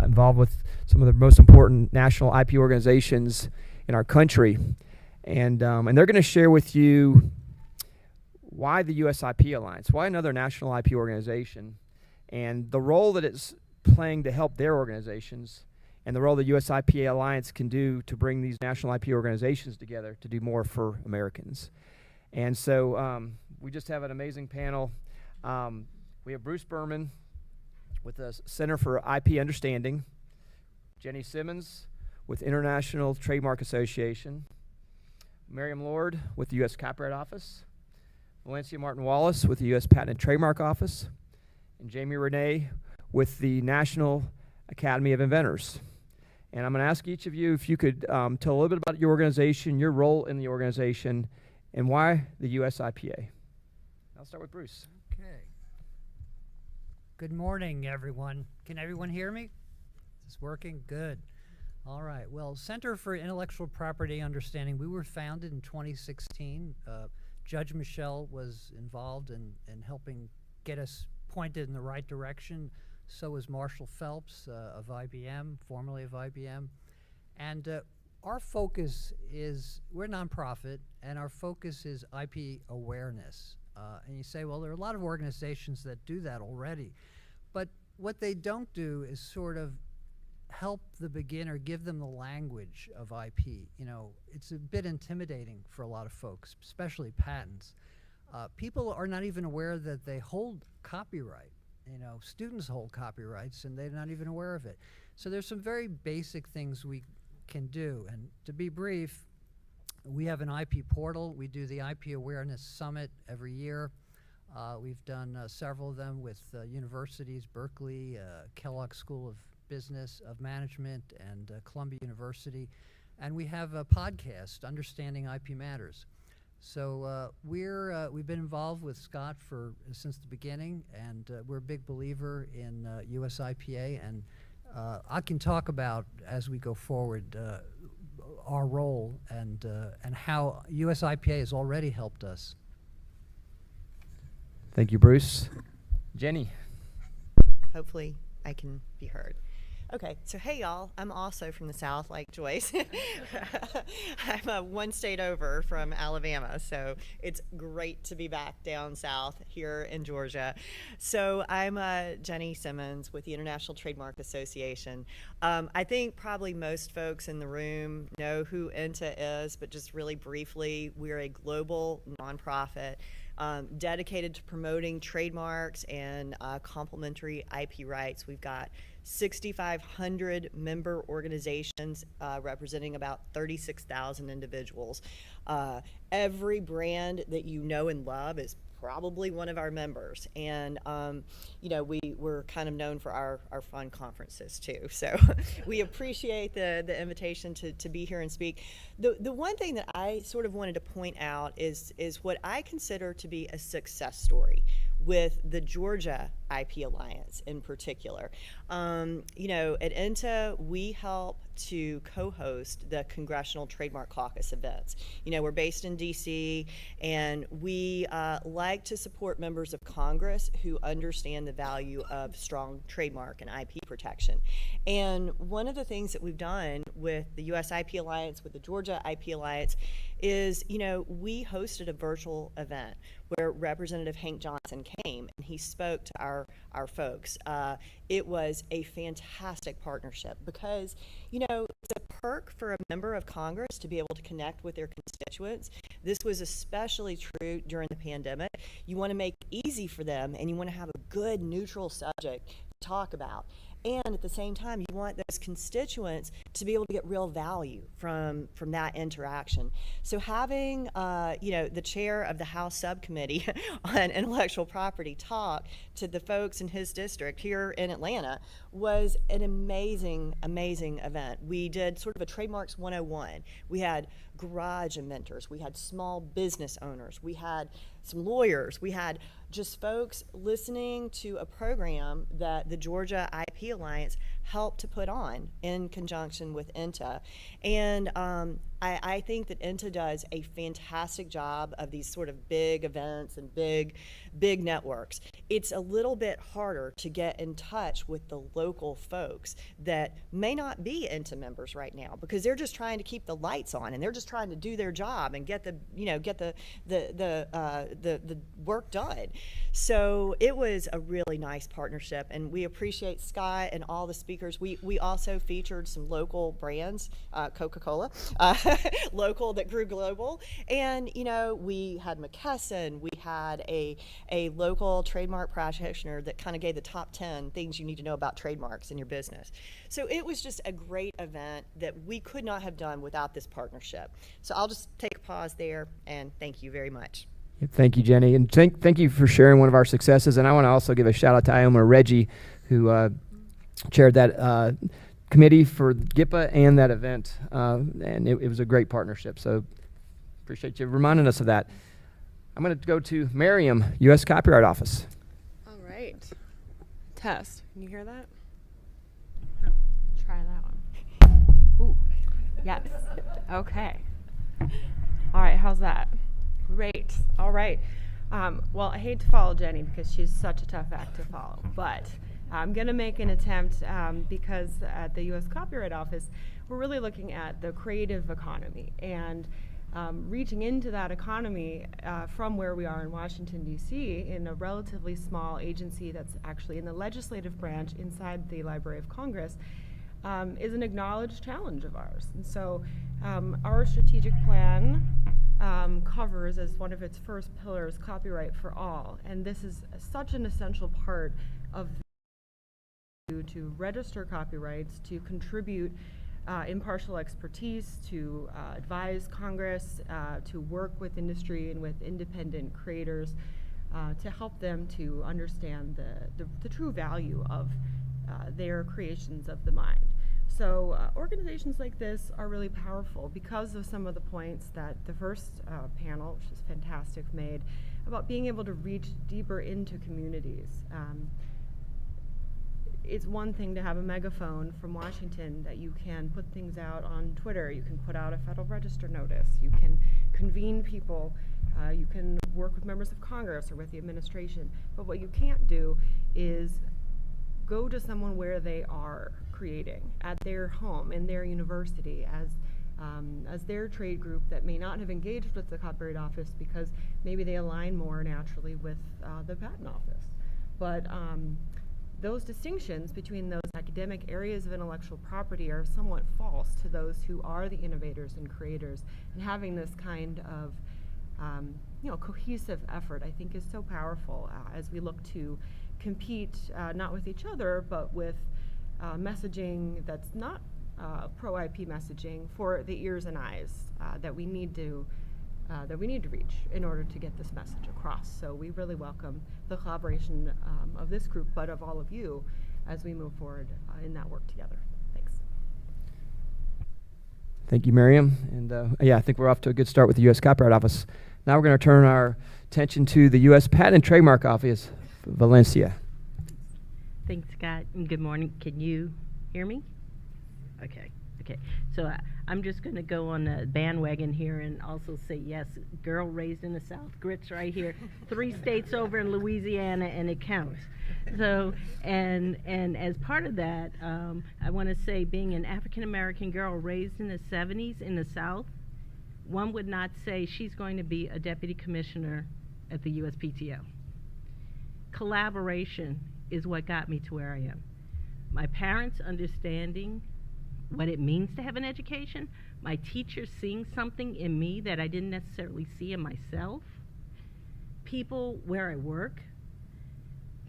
involved with some of the most important national IP organizations in our country. And they're going to share with you why the US IP Alliance, why another national IP organization, and the role that it's playing to help their organizations, and the role the US IP Alliance can do to bring these national IP organizations together to do more for Americans. And so we just have an amazing panel. We have Bruce Berman with the Center for IP Understanding, Jenny Simmons with International Trademark Association, Miriam Lord with the U.S. Copyright Office, Valencia Martin Wallace with the U.S. Patent and Trademark Office, and Jamie Renee with the National Academy of Inventors. And I'm going to ask each of you if you could tell a little bit about your organization, your role in the organization, and why the USIPA. I'll start with Bruce. Okay. Good morning, everyone. Can everyone hear me? Is this working? Good. All right. Well, Center for Intellectual Property Understanding, we were founded in 2016. Judge Michelle was involved in helping get us pointed in the right direction. So was Marshall Phelps of IBM, formerly of IBM. And our focus is, we're a nonprofit, and our focus is IP awareness. And you say, well, there are a lot of organizations that do that already. But what they don't do is sort of help the beginner, give them the language of IP. You know, it's a bit intimidating for a lot of folks, especially patents. People are not even aware that they hold copyright. You know, students hold copyrights and they're not even aware of it. So there's some very basic things we can do. And to be brief, we have an IP portal. We do the IP Awareness Summit every year. We've done several of them with universities, Berkeley, Kellogg School of Business, of Management, and Columbia University. And we have a podcast, Understanding IP Matters. So we've been involved with Scott since the beginning, and we're a big believer in USIPA, and I can talk about, as we go forward, our role and how USIPA has already helped us. Thank you, Bruce. Jenny. Hopefully I can be heard. Okay, so hey y'all, I'm also from the South like Joyce. I'm one state over from Alabama, so it's great to be back down south here in Georgia. So I'm Jenny Simmons with the International Trademark Association. I think probably most folks in the room know who INTA is, but just really briefly, we're a global nonprofit dedicated to promoting trademarks and complementary IP rights. We've got 6,500 member organizations representing about 36,000 individuals. Every brand that you know and love is probably one of our members, and you know, we're kind of known for our fun conferences too, so we appreciate the invitation to be here and speak. The one thing that I sort of wanted to point out is what I consider to be a success story with the Georgia IP Alliance in particular. You know, at INTA, we help to co-host the Congressional Trademark Caucus events. You know, we're based in DC, and we like to support members of Congress who understand the value of strong trademark and IP protection. And one of the things that we've done with the US IP Alliance, with the Georgia IP Alliance, is, you know, we hosted a virtual event where Representative Hank Johnson came and he spoke to our folks. It was a fantastic partnership because, you know, it's a perk for a member of Congress to be able to connect with their constituents. This was especially true during the pandemic. You want to make it easy for them, and you want to have a good neutral subject to talk about. And at the same time, you want those constituents to be able to get real value from that interaction. So having, you know, the chair of the House Subcommittee on Intellectual Property talk to the folks in his district here in Atlanta was an amazing, amazing event. We did sort of a Trademarks 101. We had garage inventors, we had small business owners, we had some lawyers, we had just folks listening to a program that the Georgia IP Alliance helped to put on in conjunction with INTA. And I think that INTA does a fantastic job of these sort of big events and big networks. It's a little bit harder to get in touch with the local folks that may not be INTA members right now, because they're just trying to keep the lights on, and they're just trying to do their job and get the work done. So it was a really nice partnership, and we appreciate Scott and all the speakers. We also featured some local brands, Coca-Cola, local that grew global. And, you know, we had McKesson, we had a local trademark practitioner that kind of gave the top 10 things you need to know about trademarks in your business. So it was just a great event that we could not have done without this partnership. So I'll just take a pause there, and thank you very much. Thank you, Jenny, and thank you for sharing one of our successes. And I want to also give a shout out to Ioma Reggie, who chaired that committee for GIPA and that event, and it was a great partnership. So appreciate you reminding us of that. I'm going to go to Miriam, U.S. Copyright Office. All right. Test. Can you hear that? Oh, try that one. Ooh. Yes. Okay. All right. How's that? Great. All right. Well, I hate to follow Jenny because she's such a tough act to follow, but I'm going to make an attempt because at the U.S. Copyright Office, we're really looking at the creative economy and reaching into that economy from where we are in Washington, D.C., in a relatively small agency that's actually in the legislative branch inside the Library of Congress, is an acknowledged challenge of ours. And so our strategic plan covers as one of its first pillars copyright for all. And this is such an essential part of to register copyrights, to contribute impartial expertise, to advise Congress, to work with industry and with independent creators to help them to understand the true value of their creations of the mind. So organizations like this are really powerful because of some of the points that the first panel, which is fantastic, made about being able to reach deeper into communities. It's one thing to have a megaphone from Washington that you can put things out on Twitter, you can put out a Federal Register notice, you can convene people, you can work with members of Congress or with the administration, but what you can't do is go to someone where they are creating, at their home, in their university, as their trade group that may not have engaged with the Copyright Office because maybe they align more naturally with the Patent Office. But those distinctions between those academic areas of intellectual property are somewhat false to those who are the innovators and creators. And having this kind of cohesive effort, I think, is so powerful as we look to compete not with each other, but with messaging that's not pro-IP messaging for the ears and eyes that we need to reach in order to get this message across. So we really welcome the collaboration of this group, but of all of you as we move forward in that work together. Thanks. Thank you, Miriam. And yeah, I think we're off to a good start with the U.S. Copyright Office. Now we're going to turn our attention to the U.S. Patent and Trademark Office, Valencia. Thanks, Scott, and good morning. Can you hear me? Okay. So I'm just going to go on the bandwagon here and also say, yes, girl raised in the South, grits right here. 3 states over in Louisiana, and it counts. So, and as part of that, I want to say, being an African-American girl raised in the 70s in the South, one would not say she's going to be a deputy commissioner at the USPTO. Collaboration is what got me to where I am. My parents understanding what it means to have an education, my teachers seeing something in me that I didn't necessarily see in myself, people where I work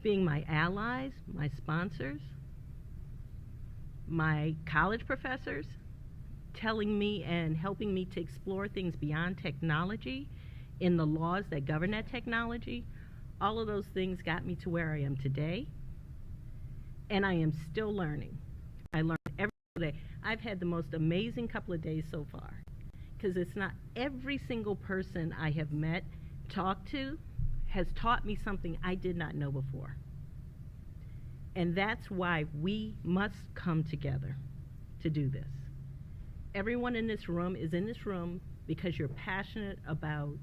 being my allies, my sponsors, my college professors telling me and helping me to explore things beyond technology in the laws that govern that technology. All of those things got me to where I am today, and I am still learning. I learn every day. I've had the most amazing couple of days so far, because it's not every single person I have met, talked to, has taught me something I did not know before. And that's why we must come together to do this. everyone in this room is in this room because you're passionate about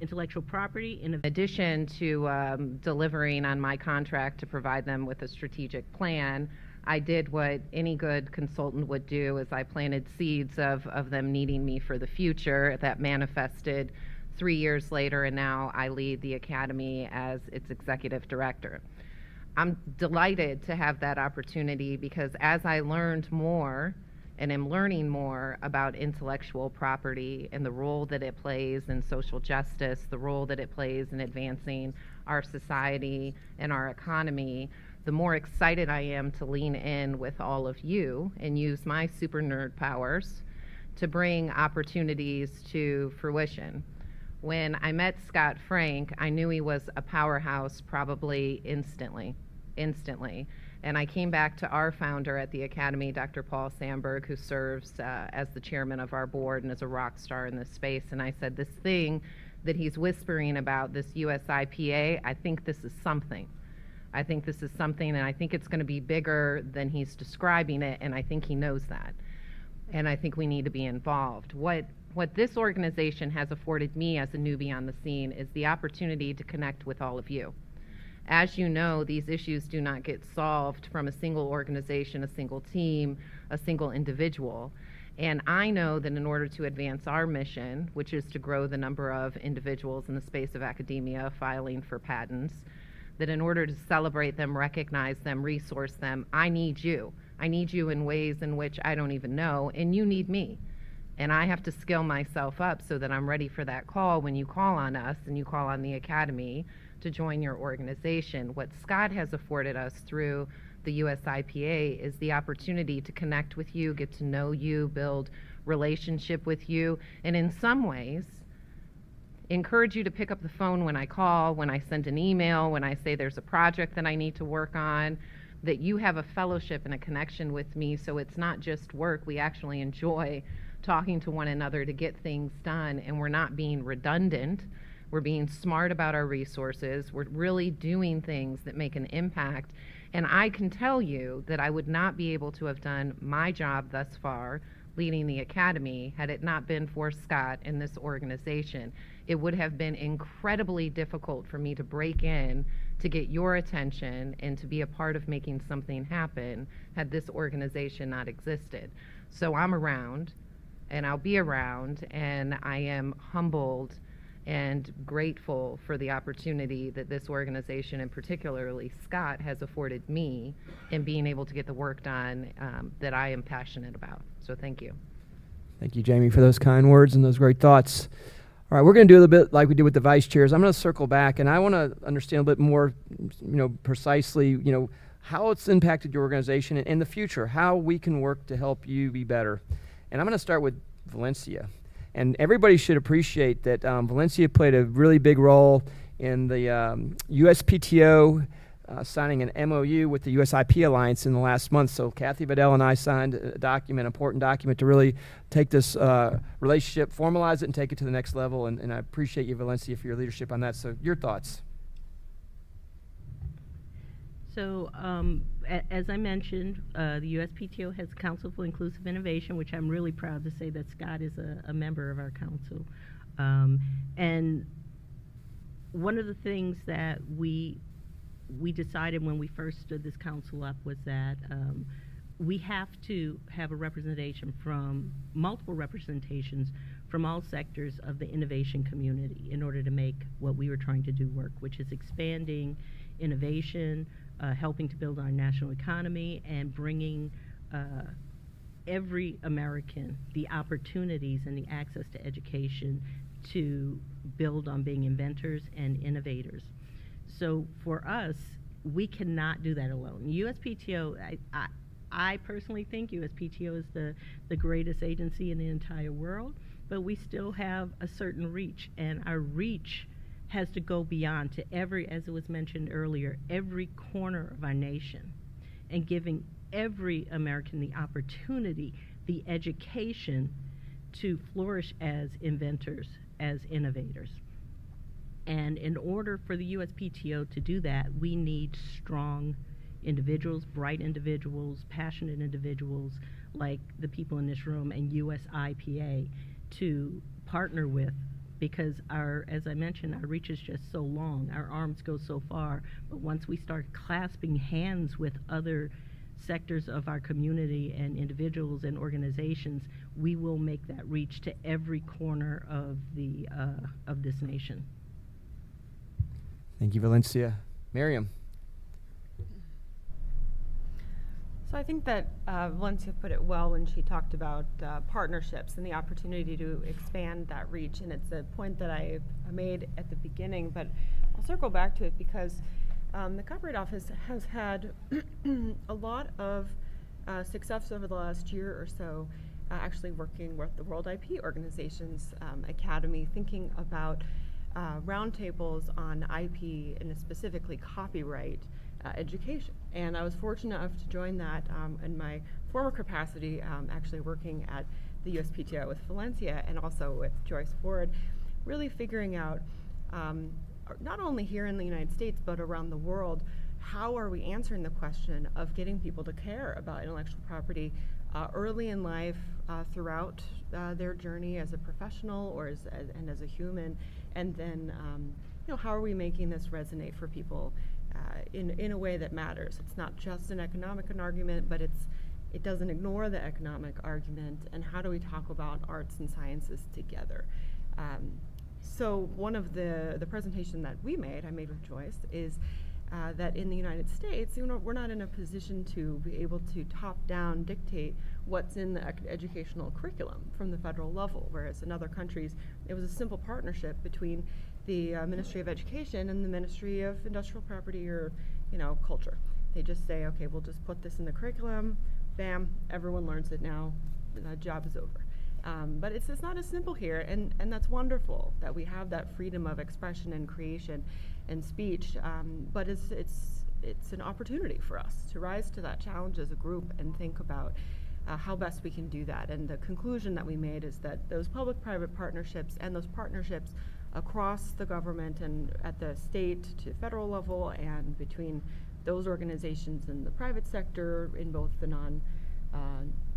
intellectual property. In addition to delivering on my contract to provide them with a strategic plan, I did what any good consultant would do, is I planted seeds of them needing me for the future that manifested 3 years later, and now I lead the Academy as its executive director. I'm delighted to have that opportunity because as I learned more and am learning more about intellectual property and the role that it plays in social justice, the role that it plays in advancing our society and our economy, the more excited I am to lean in with all of you and use my super nerd powers to bring opportunities to fruition. When I met Scott Frank, I knew he was a powerhouse probably instantly. And I came back to our founder at the Academy, Dr. Paul Sandberg, who serves as the chairman of our board and is a rock star in this space, and I said, this thing that he's whispering about, this USIPA, I think this is something. I think this is something, and I think it's going to be bigger than he's describing it, and I think he knows that. And I think we need to be involved. What this organization has afforded me as a newbie on the scene is the opportunity to connect with all of you. As you know, these issues do not get solved from a single organization, a single team, a single individual. And I know that in order to advance our mission, which is to grow the number of individuals in the space of academia filing for patents, that in order to celebrate them, recognize them, resource them, I need you. I need you in ways in which I don't even know, and you need me. And I have to skill myself up so that I'm ready for that call when you call on us and you call on the Academy to join your organization. What Scott has afforded us through the USIPA is the opportunity to connect with you, get to know you, build relationship with you, and in some ways, encourage you to pick up the phone when I call, when I send an email, when I say there's a project that I need to work on, that you have a fellowship and a connection with me, so it's not just work. We actually enjoy talking to one another to get things done, and we're not being redundant. We're being smart about our resources. We're really doing things that make an impact. And I can tell you that I would not be able to have done my job thus far leading the Academy had it not been for Scott and this organization. It would have been incredibly difficult for me to break in to get your attention and to be a part of making something happen had this organization not existed. So I'm around, and I'll be around, and I am humbled and grateful for the opportunity that this organization, and particularly Scott, has afforded me in being able to get the work done that I am passionate about. So thank you. Thank you, Jamie, for those kind words and those great thoughts. All right, we're going to do a little bit like we did with the vice chairs. I'm going to circle back, and I want to understand a bit more, precisely, how it's impacted your organization and in the future, how we can work to help you be better. And I'm going to start with Valencia. And everybody should appreciate that Valencia played a really big role in the USPTO signing an MOU with the USIP Alliance in the last month. So Kathy Vidal and I signed a document, important document, to really take this relationship, formalize it, and take it to the next level. And I appreciate you, Valencia, for your leadership on that. So your thoughts? So, as I mentioned, the USPTO has Council for Inclusive Innovation, which I'm really proud to say that Scott is a member of our council. And one of the things that we decided when we first stood this council up was that we have to have a representation from multiple representations from all sectors of the innovation community in order to make what we were trying to do work, which is expanding innovation, helping to build our national economy, and bringing every American the opportunities and the access to education to build on being inventors and innovators. So for us, we cannot do that alone. USPTO, I personally think USPTO is the greatest agency in the entire world, but we still have a certain reach, and our reach has to go beyond to every, as it was mentioned earlier, every corner of our nation, and giving every American the opportunity, the education to flourish as inventors, as innovators. And in order for the USPTO to do that, we need strong individuals, bright individuals, passionate individuals like the people in this room and USIPA to partner with, because as I mentioned, our reach is just so long, our arms go so far, but once we start clasping hands with other sectors of our community and individuals and organizations, we will make that reach to every corner of this nation. Thank you, Valencia. Miriam. So I think that Valencia put it well when she talked about partnerships and the opportunity to expand that reach. And it's a point that I made at the beginning, but I'll circle back to it because the Copyright Office has had a lot of success over the last year or so, actually working with the World IP Organization's Academy, thinking about roundtables on IP and specifically copyright education. And I was fortunate enough to join that in my former capacity, actually working at the USPTO with Valencia and also with Joyce Ward, really figuring out, not only here in the United States, but around the world, how are we answering the question of getting people to care about intellectual property early in life, throughout their journey as a professional or as a human, and then how are we making this resonate for people in a way that matters. It's not just an economic argument, but it doesn't ignore the economic argument, and how do we talk about arts and sciences together. So one of the presentation that I made with Joyce, is that in the United States, we're not in a position to be able to top-down dictate what's in the educational curriculum from the federal level, whereas in other countries, it was a simple partnership between the Ministry of Education and the Ministry of Industrial Property or, Culture. They just say, okay, we'll just put this in the curriculum, bam, everyone learns it now, the job is over. But it's not as simple here, and that's wonderful that we have that freedom of expression and creation and speech, but it's an opportunity for us to rise to that challenge as a group and think about how best we can do that. And the conclusion that we made is that those public-private partnerships and those partnerships across the government and at the state to federal level and between those organizations in the private sector in both the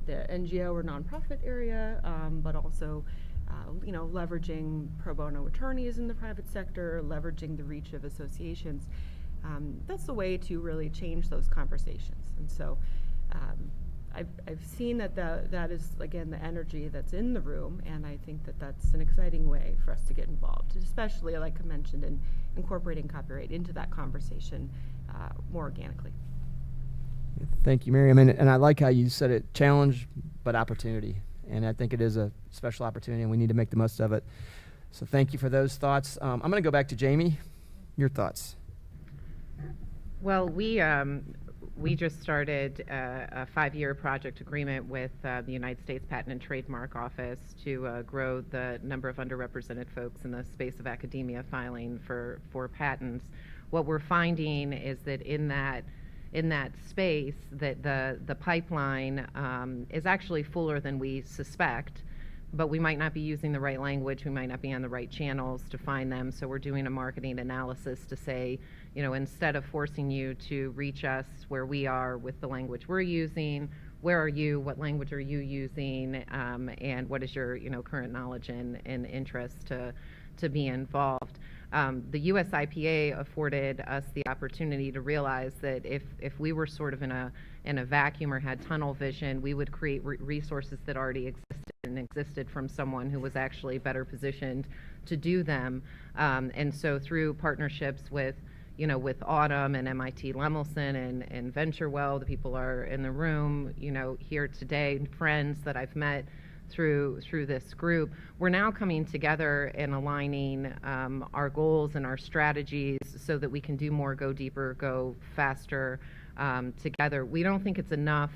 NGO or nonprofit area, but also leveraging pro bono attorneys in the private sector, leveraging the reach of associations. That's the way to really change those conversations. And so I've seen that is, again, the energy that's in the room, and I think that that's an exciting way for us to get involved, especially, like I mentioned, in incorporating copyright into that conversation more organically. Thank you, Miriam. And I like how you said it, challenge but opportunity. And I think it is a special opportunity, and we need to make the most of it. So thank you for those thoughts. I'm going to go back to Jamie. Your thoughts? Well, we just started a 5-year project agreement with the United States Patent and Trademark Office to grow the number of underrepresented folks in the space of academia filing for patents. What we're finding is that in that space, that the pipeline is actually fuller than we suspect, but we might not be using the right language, we might not be on the right channels to find them, so we're doing a marketing analysis to say, instead of forcing you to reach us where we are with the language we're using, where are you, what language are you using, and what is your current knowledge and interest to be involved. The USIPA afforded us the opportunity to realize that if we were sort of in a vacuum or had tunnel vision, we would create resources that already existed from someone who was actually better positioned to do them. And so through partnerships with Autumn and MIT Lemelson and VentureWell, the people are in the room, here today, friends that I've met through this group, we're now coming together and aligning our goals and our strategies so that we can do more, go deeper, go faster together. We don't think it's enough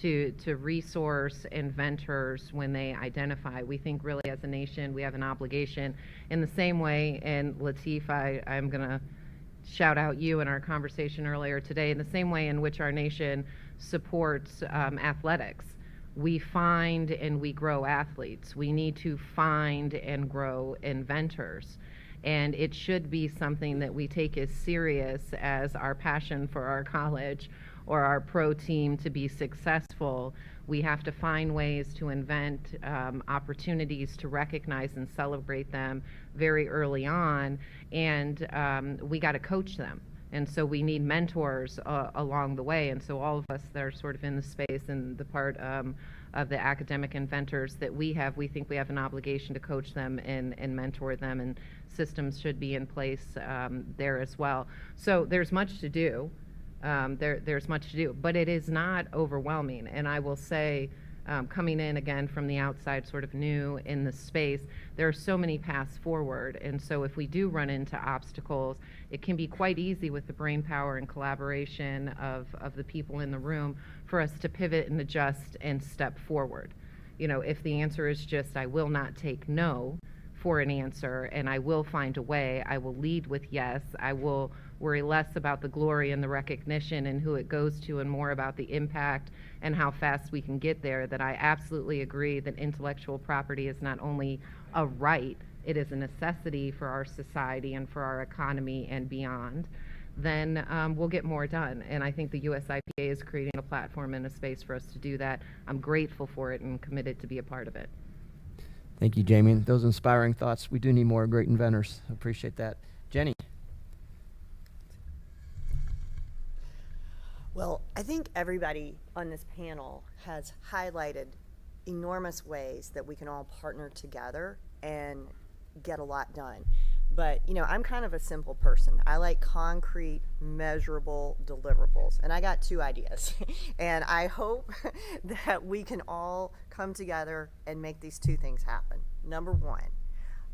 to resource inventors when they identify. We think really as a nation we have an obligation in the same way, and Lateef, I'm going to shout out you in our conversation earlier today, in the same way in which our nation supports athletics. We find and we grow athletes. We need to find and grow inventors. And it should be something that we take as serious as our passion for our college or our pro team to be successful, we have to find ways to invent opportunities to recognize and celebrate them very early on, and we got to coach them. And so we need mentors along the way. And so all of us that are sort of in the space and the part of the academic inventors that we think we have an obligation to coach them and mentor them, and systems should be in place there as well. So there's much to do. There's much to do, but it is not overwhelming. And I will say, coming in again from the outside, sort of new in the space, there are so many paths forward. And so if we do run into obstacles, it can be quite easy with the brain power and collaboration of the people in the room for us to pivot and adjust and step forward. You know, if the answer is just, I will not take no for an answer, and I will find a way, I will lead with yes, I will worry less about the glory and the recognition and who it goes to, and more about the impact and how fast we can get there, that I absolutely agree that intellectual property is not only a right, it is a necessity for our society and for our economy and beyond, then we'll get more done. And I think the US IPA is creating a platform and a space for us to do that. I'm grateful for it and committed to be a part of it. Thank you, Jamie. Those inspiring thoughts. We do need more great inventors. I appreciate that. Jenny. Well, I think everybody on this panel has highlighted enormous ways that we can all partner together and get a lot done. But, you know, I'm kind of a simple person. I like concrete, measurable deliverables. And I got 2 ideas. And I hope that we can all come together and make these 2 things happen. Number 1,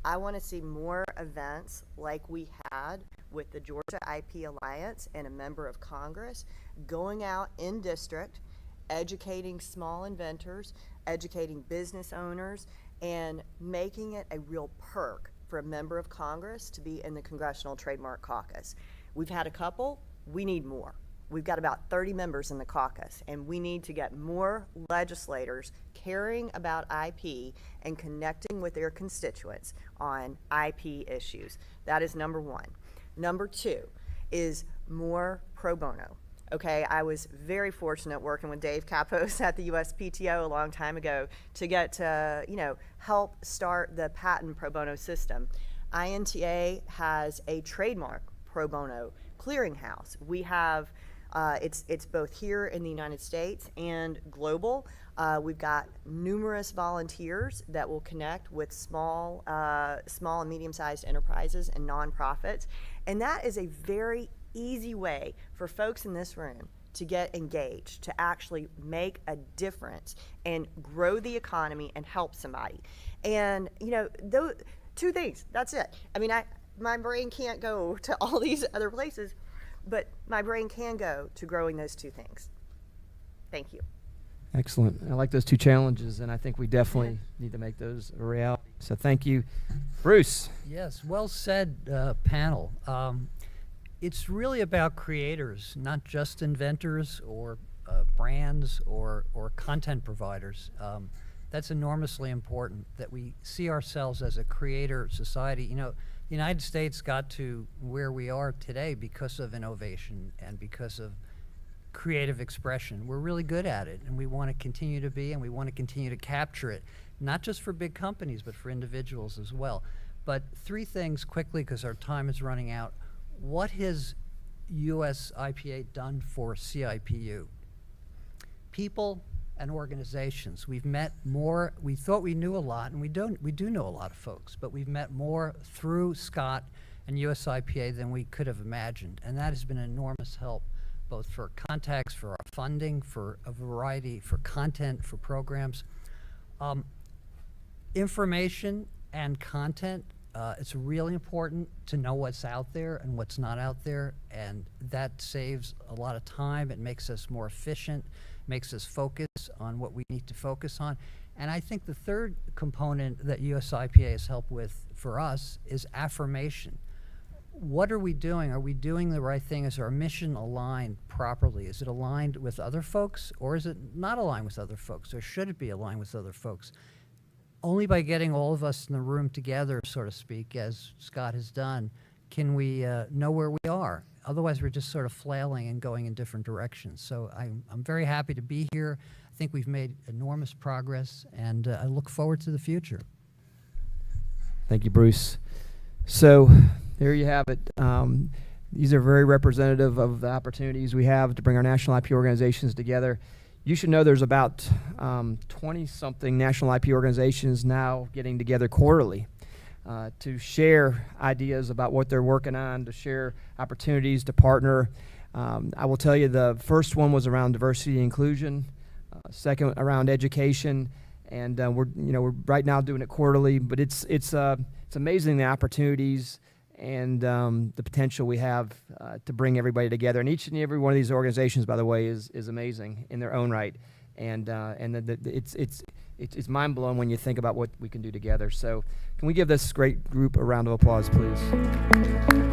I want to see more events like we had with the Georgia IP Alliance and a member of Congress going out in district, educating small inventors, educating business owners, and making it a real perk for a member of Congress to be in the Congressional Trademark Caucus. We've had a couple, we need more. We've got about 30 members in the caucus, and we need to get more legislators caring about IP and connecting with their constituents on IP issues. That is number 1. Number 2 is more pro bono. Okay, I was very fortunate working with Dave Kapos at the USPTO a long time ago to get to, you know, help start the patent pro bono system. INTA has a trademark pro bono clearinghouse. We have, it's both here in the United States and global. We've got numerous volunteers that will connect with small and medium-sized enterprises and nonprofits, and that is a very easy way for folks in this room to get engaged, to actually make a difference and grow the economy and help somebody. And, you know, those 2 things, that's it. I mean, my brain can't go to all these other places, but my brain can go to growing those 2 things. Thank you. Excellent. I like those 2 challenges, and I think we definitely need to make those a reality. So thank you. Bruce. Yes, well said, panel. It's really about creators, not just inventors or brands or content providers. That's enormously important, that we see ourselves as a creator society. You know, the United States got to where we are today because of innovation and because of creative expression. We're really good at it, and we want to continue to be, and we want to continue to capture it, not just for big companies, but for individuals as well. But 3 things quickly, because our time is running out. What has US IPA done for CIPU? People and organizations. We've met more, we thought we knew a lot, and we do know a lot of folks, but we've met more through Scott and US IPA than we could have imagined. And that has been an enormous help, both for contacts, for our funding, for a variety, for content, for programs. Information and content. It's really important to know what's out there and what's not out there, and that saves a lot of time. It makes us more efficient, makes us focus on what we need to focus on. And I think the third component that US IPA has helped with for us is affirmation. What are we doing? Are we doing the right thing? Is our mission aligned properly? Is it aligned with other folks, or is it not aligned with other folks, or should it be aligned with other folks? Only by getting all of us in the room together, so to speak, as Scott has done, can we know where we are. Otherwise, we're just sort of flailing and going in different directions. So I'm very happy to be here. I think we've made enormous progress, and I look forward to the future. Thank you, Bruce. So there you have it. These are very representative of the opportunities we have to bring our national IP organizations together. You should know there's about 20-something national IP organizations now getting together quarterly to share ideas about what they're working on, to share opportunities, to partner. I will tell you the first one was around diversity and inclusion, second around education, and we're right now doing it quarterly. But it's amazing the opportunities and the potential we have to bring everybody together. And each and every one of these organizations, by the way, is amazing in their own right. And it's mind blowing when you think about what we can do together. So, can we give this great group a round of applause, please?